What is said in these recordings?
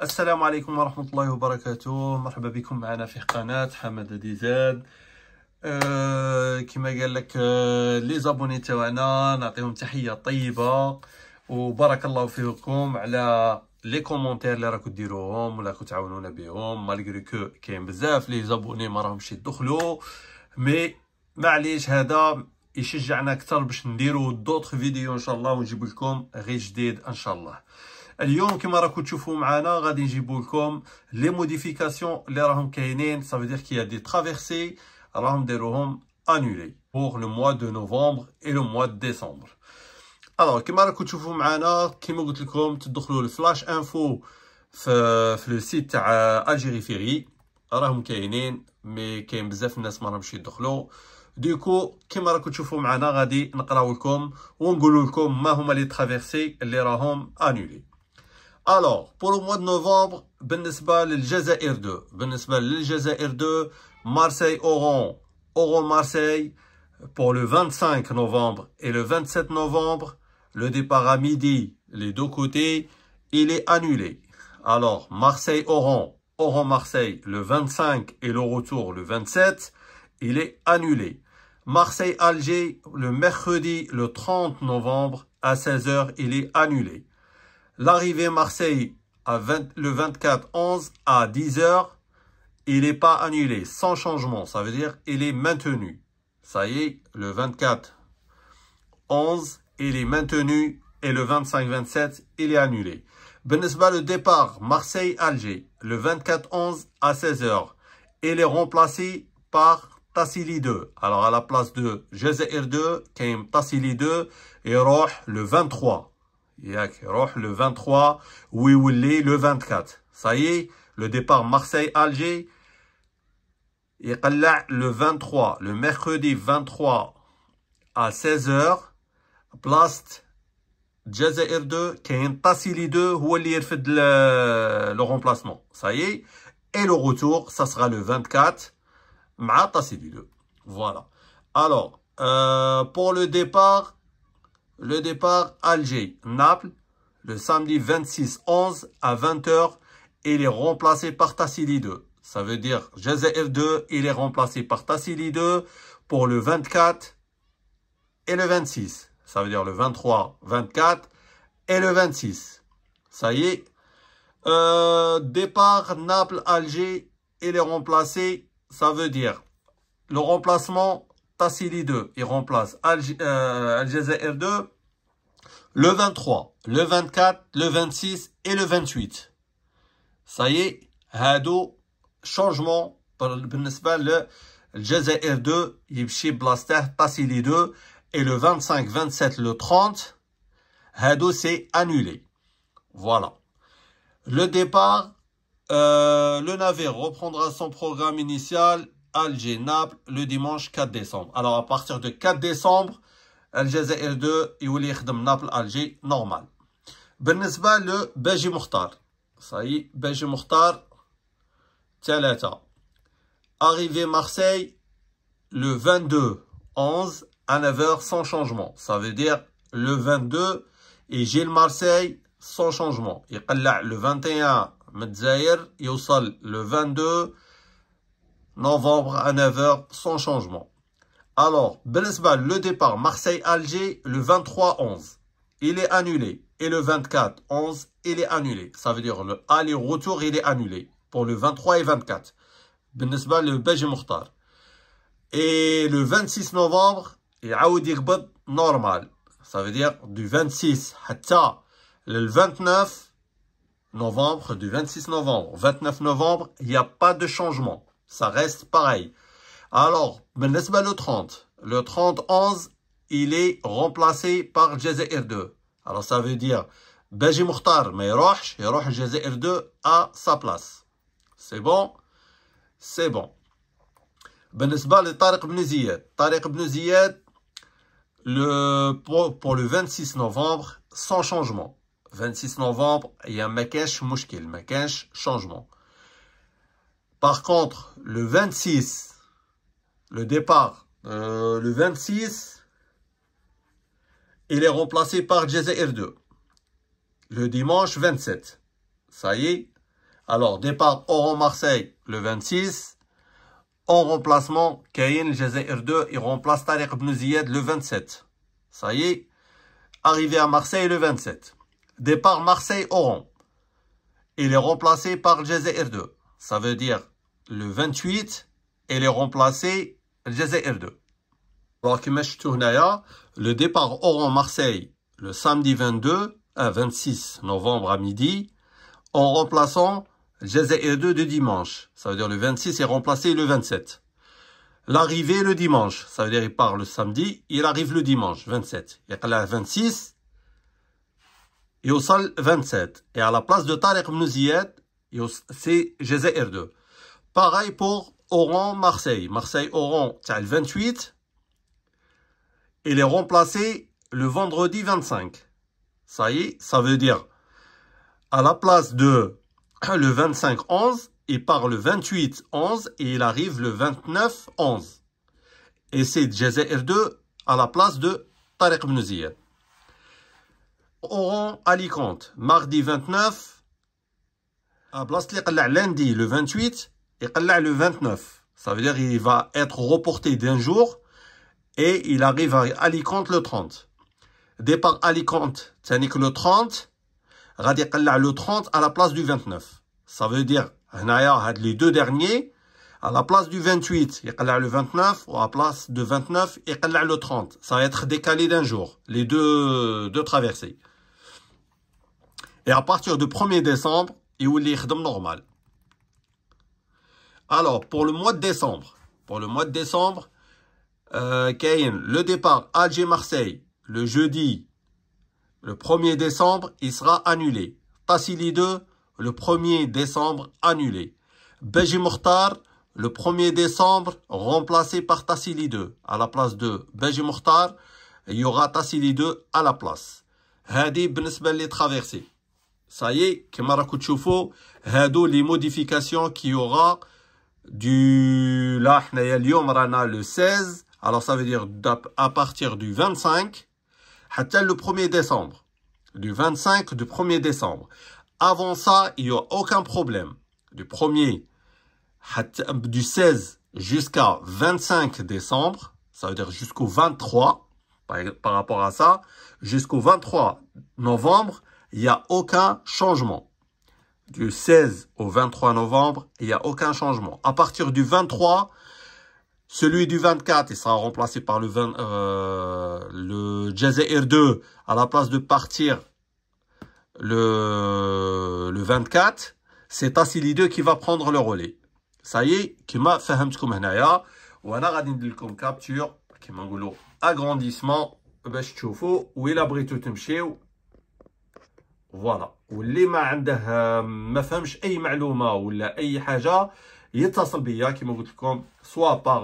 السلام عليكم ورحمة الله وبركاته. مرحبا بكم معنا في قناة حمادة ديزاد. كما قال لك لي زابوني تاعنا نعطيهم تحية طيبة وبارك الله فيكم على لي كومونتير اللي راكم ديروهم ولا راكم تعاونونا بهم، مالغري كو كاين بزاف لي زابوني ما راهمش يدخلوا، مي معليش هذا يشجعنا اكثر باش نديروا دوطخ فيديو ان شاء الله ونجيب لكم غير جديد ان شاء الله. اليوم كما راكم تشوفوا معنا غادي نجيبوا لكم لي موديفيكاسيون اللي راهم كاينين، ça veut dire qu'il y a des traversées راهم داروهم انولي pour le mois de novembre et le mois de décembre. alors كما راكم تشوفوا معنا كما قلت لكم تدخلوا الفلاش انفو في لو سيت تاع الجيري فيري، راهم كاينين مي كاين بزاف الناس ما راهمش يدخلوا. دوكو كما راكم تشوفوا معنا غادي نقراو لكم ونقولوا لكم ما هما لي ترافيرسي اللي راهم انولي. Alors, pour le mois de novembre, بالنسبة للجزائر 2 بالنسبة للجزائر 2 Marseille Oran Marseille pour le 25 novembre et le 27 novembre, le départ à midi, les deux côtés, il est annulé. Alors, Marseille Oran Marseille le 25 et le retour le 27, il est annulé. Marseille Alger le mercredi le 30 novembre à 16 h, il est annulé. L'arrivée Marseille le 24-11 à 10 h, il n'est pas annulé, sans changement. Ça veut dire il est maintenu. Ça y est, le 24-11, il est maintenu et le 25-27, il est annulé. بالنسبة le départ Marseille-Alger, le 24-11 à 16 h, il est remplacé par Tassili 2. Alors à la place de Jazair 2, كاين Tassili 2, et يروح le 23. ياك يروح le 23 ويولي le 24. Ça y est, le départ Marseille-Alger يقلع le 23, le mercredi 23 à 16 h, place Jazair 2 كاين Tassili 2 هو اللي يرفد le remplacement. Ça y est, et le retour ça sera le 24 مع Tassili 2. Voilà. Alors pour le départ Alger-Naples, le samedi 26-11 à 20 h, il est remplacé par Tassili 2. Ça veut dire Jazair 2, il est remplacé par Tassili 2 pour le 24 et le 26. Ça veut dire le 23, 24 et le 26. Ça y est. Départ Naples-Alger, il est remplacé. Ça veut dire le remplacement Tassili 2, il remplace Aljazair 2 le 23, le 24, le 26 et le 28. Ça y est, هادو changement بالنسبة للجزائر 2 يمشي بلاصته Tassili 2 et le 25, 27, le 30 هادو c'est annulé. Voilà. Le départ, le navire reprendra son programme initial Alger-Naples le dimanche 4 décembre. Alors à partir de 4 décembre, Aljazair 2 يولي يخدم Naples-Alger normal. بالنسبة لباجي مختار, ça y est, باجي مختار 3. Arrivée Marseille le 22-11 à 9 h sans changement. Ça veut dire le 22 et Gilles Marseille sans changement. يقلع le 21 من الجزائر يوصل le 22 novembre à 9 h sans changement. Alors, le départ Marseille-Alger le 23-11, il est annulé. Et le 24-11, il est annulé. Ça veut dire le aller-retour, il est annulé pour le 23 et 24. le Baji Mokhtar. Et le 26 novembre, il y a normal. Ça veut dire du 26 hatta le 29 novembre, du 26 novembre, 29 novembre, il n'y a pas de changement. Ça reste pareil. Alors, le 30-11, il est remplacé par Jazair 2. Alors, ça veut dire, Baji Mokhtar, mais il roh Jazair 2 à sa place. C'est bon? C'est bon. بالنسبة لطارق بن زياد, pour le 26 novembre, sans changement. 26 novembre, il y a Makash Mouchkil, Makash changement. Par contre, le 26, le départ, le 26, il est remplacé par Jazair 2. Le dimanche 27, ça y est, Alors, départ Oran-Marseille le 26. En remplacement, Kayen Jazair 2, il remplace Tariq Ibn Ziyad le 27. Ça y est, arrivé à Marseille le 27. Départ Marseille-Oran. Il est remplacé par Jazair 2. Ça veut dire le 28, il est remplacé Jazair 2. Alors, le départ Oran-Marseille le samedi 26 novembre à midi, en remplaçant Jazair 2 de dimanche. Ça veut dire le 26 est remplacé le 27. L'arrivée le dimanche. Ça veut dire il part le samedi, il arrive le dimanche, 27. Il y a là 26 et au sol 27. Et à la place de Tariq Ibn Ziyad, c'est Jazair 2. Pareil pour Oran-Marseille. Marseille-Oran, c'est le 28. Il est remplacé le vendredi 25. Ça y est, ça veut dire à la place de le 25-11, il part le 28-11 et il arrive le 29-11. Et c'est Jazair 2 à la place de Tariq Ibn Ziyad. Oran-Alicante, mardi 29, à place lundi le 28 et le 29. Ça veut dire qu'il va être reporté d'un jour. Et il arrive à Alicante le 30. Départ Alicante, c'est le 30. Le 30 à la place du 29. Ça veut dire, les deux derniers, à la place du 28, il y a le 29, ou à la place de 29, il y a le 30. Ça va être décalé d'un jour, les deux traversées. Et à partir du 1er décembre, il y a normal. Alors, pour le mois de décembre, le départ Alger-Marseille, le jeudi, le 1er décembre, il sera annulé. Tassili 2, le 1er décembre, annulé. Beji Mokhtar, le 1er décembre, remplacé par Tassili 2. À la place de Beji Mokhtar, il y aura Tassili 2 à la place. Hadi بالنسبة les traversées. Ça y est, كما راكم تشوفوا, هادو les modifications qu'il y aura du là حنايا اليوم رانا le 16. Alors, ça veut dire à partir du 25, le 1er décembre. Du 25 du 1er décembre. Avant ça, il n'y a aucun problème. Du 16 jusqu'à 25 décembre, ça veut dire jusqu'au 23, par rapport à ça, jusqu'au 23 novembre, il n'y a aucun changement. Du 16 au 23 novembre, il n'y a aucun changement. À partir du 23, celui du 24, il sera remplacé par le Jazair 2 à la place de partir le 24. C'est Tassili 2 qui va prendre le relais. Ça y est, كما فهمتكم هنايا وانا غادي ندير لكم كابتور كما نقولوا agrandissement باش تشوفوا وإلا بغيتو تمشيو فوالا. واللي ما عنده ما فهمش اي معلومه ولا اي حاجه يتصل بيا كما قلت لكم soit par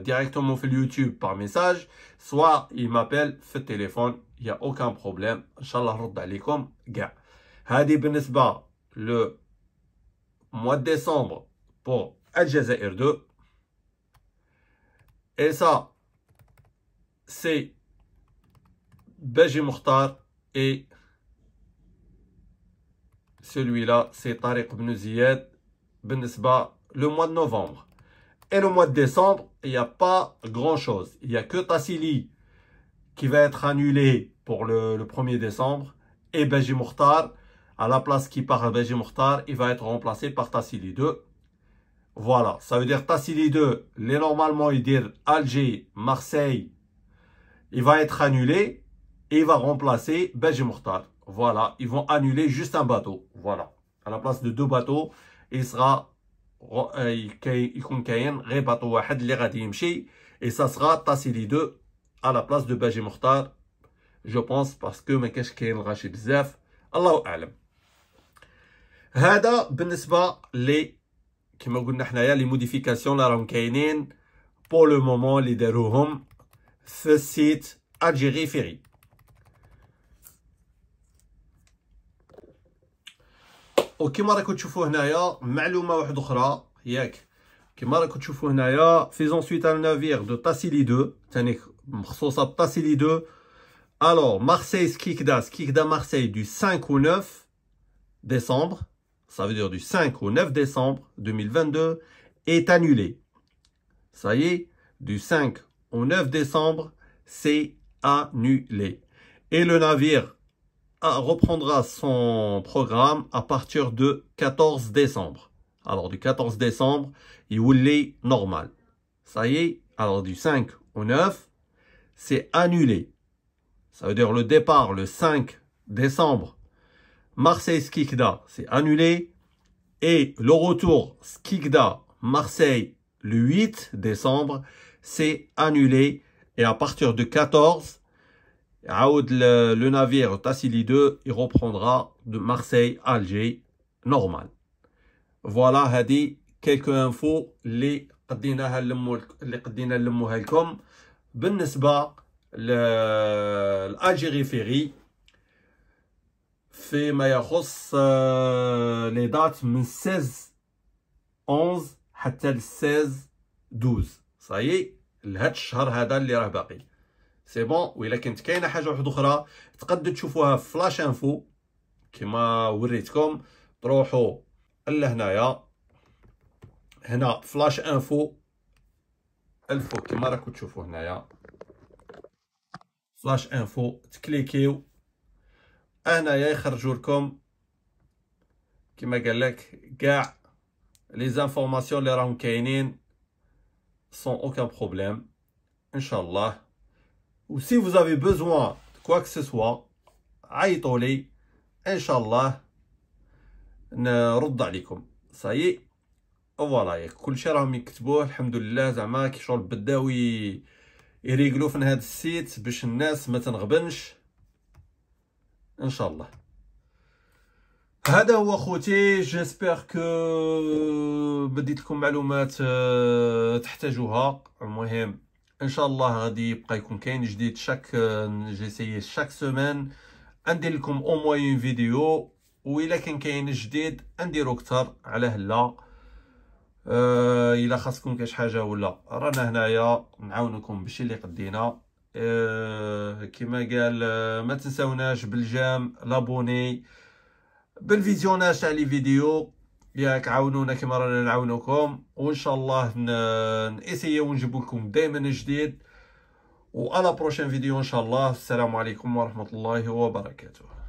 directement في اليوتيوب par message, soit il m'appelle في التليفون. il y a aucun problème. ان شاء الله نرد عليكم كاع. هذه بالنسبه le mois de décembre pour Aljazair 2. Et ça, c'est Beji Mokhtar et celui-là, c'est Tariq Ibn Ziyad. بالنسبة le mois de novembre. Et le mois de décembre, il n'y a pas grand-chose. Il n'y a que Tassili qui va être annulé pour le 1er décembre. Et Beji Mokhtar, à la place qui part à Beji Mokhtar, il va être remplacé par Tassili 2. Voilà, ça veut dire Tassili 2, les normalement il dit Alger, Marseille, il va être annulé et il va remplacer Beji Mokhtar. Voilà, ils vont annuler juste un bateau. Voilà, à la place de deux bateaux, il sera يكون كاين غير باطو واحد اللي غادي يمشي et ça sera Tassili 2 à la place de Beji Mokhtar. Je pense parce que ما كاش كاين الغاشي بزاف. الله اعلم. هذا بالنسبه لي كما قلنا حنايا لي موديفيكاسيون اللي راهم كاينين بور لو مومون اللي داروهم في السيت الجيري فيري. وكما راكم تشوفوا هنايا معلومه واحده اخرى ياك كما راكم تشوفوا هنايا فيزون سويت ان نافير دو تاسيلي 2 ثاني مخصوصه بتاسيلي 2. Alors Marseille Skikda Marseille du 5 au 9 décembre. ça veut dire du 5 au 9 décembre 2022, est annulé. Ça y est, du 5 au 9 décembre, c'est annulé. Et le navire reprendra son programme à partir de 14 décembre. Alors, du 14 décembre, il est normal. Ça y est, alors du 5 au 9, c'est annulé. Ça veut dire le départ le 5 décembre, Marseille-Skikda, c'est annulé. Et le retour Skikda-Marseille le 8 décembre, c'est annulé. Et à partir du 14, le navire Tassili 2, il reprendra de Marseille-Alger normal. Voilà, هذه quelques infos اللي قدينا نلموها لكم بالنسبة للألجيري فيري فيما يخص لي دات من 16 11 حتى ل 16 12. صايي لهاد الشهر هذا اللي راه باقي سي بون. وإلا كانت كاينه حاجه واحده اخرى تقدروا تشوفوها في فلاش انفو كما وريتكم. تروحوا لهنايا، هنا فلاش انفو الفو كما راكم تشوفوا هنايا فلاش انفو، تكليكيو هنايا يخرجوا لكم كما قال لك كاع لي زانفورماسيون اللي راهم كاينين sans aucun problème inchallah. Ou si vous avez besoin de quoi que ce soit عيطوا لي inchallah نرد عليكم. صايي فوالا ياك كلشي راهم يكتبوه الحمد لله. زعما كي شغل بداو يريقلو في هذا السيت باش الناس ما تنغبنش ان شاء الله. هذا هو خوتي، جيسبر كو بديت لكم معلومات تحتاجوها. المهم ان شاء الله غادي يبقى يكون كاين جديد شاك جيسيي شاك سيمين ندير لكم او موين فيديو، وإلا كاين جديد نديرو كتر على هلا. الا خاصكم كاش حاجه ولا رانا هنايا نعاونكم بشي اللي قدينا. كما قال ما تنساوناش بالجام لابوني بالفيزيوناج تاع لي فيديو ياك، عاونونا كما رانا نعاونوكم، وان شاء الله ناسيو ونجيب لكم دائما جديد. والا بروشين فيديو ان شاء الله. السلام عليكم ورحمه الله وبركاته.